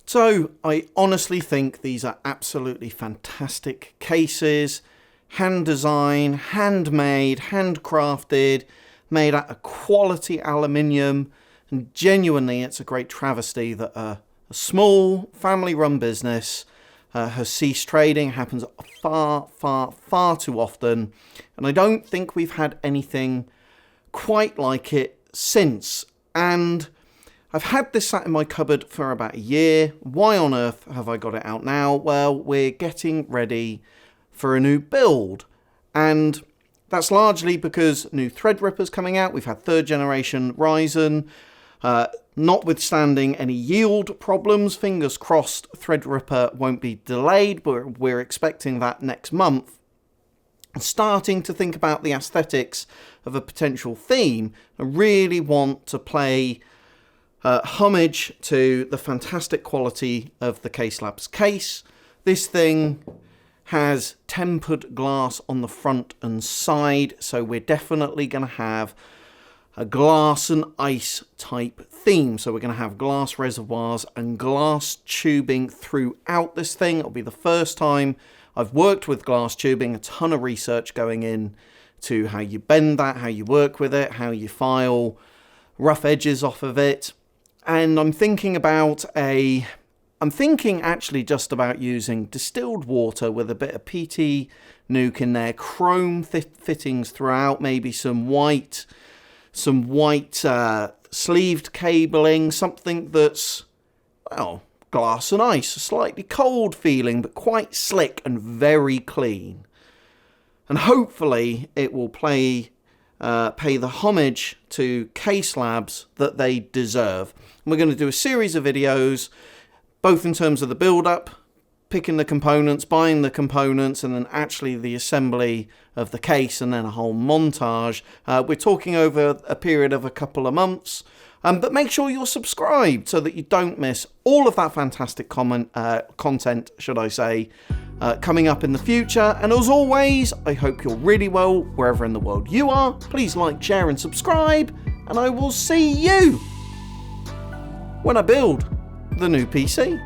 So I honestly think these are absolutely fantastic cases, hand designed, handmade, handcrafted, made out of quality aluminium, and genuinely it's a great travesty that a small family run business has ceased trading. Happens far too often, and I don't think we've had anything quite like it since. And I've had this sat in my cupboard for about a year. Why on earth have I got it out now? Well, we're getting ready for a new build, and that's largely because new Threadripper's coming out. We've had 3rd generation Ryzen. Notwithstanding any yield problems, fingers crossed Threadripper won't be delayed, but we're expecting that next month. Starting to think about the aesthetics of a potential theme. I really want to play homage to the fantastic quality of the Caselabs case. This thing has tempered glass on the front and side, so we're definitely going to have a glass and ice type theme. So we're going to have glass reservoirs and glass tubing throughout this thing. It'll be the first time I've worked with glass tubing, a ton of research going in to how you bend that, how you work with it, how you file rough edges off of it. And I'm thinking actually just about using distilled water with a bit of PT nuke in there, chrome fittings throughout, maybe some white sleeved cabling, something that's, well, glass and ice, a slightly cold feeling, but quite slick and very clean. And hopefully it will pay the homage to Caselabs that they deserve. And we're going to do a series of videos, both in terms of the build-up, picking the components, buying the components, and then actually the assembly of the case, and then a whole montage. We're talking over a period of a couple of months. But make sure you're subscribed so that you don't miss all of that fantastic content, should I say, coming up in the future. And as always, I hope you're really well wherever in the world you are. Please like, share, and subscribe. And I will see you when I build the new PC.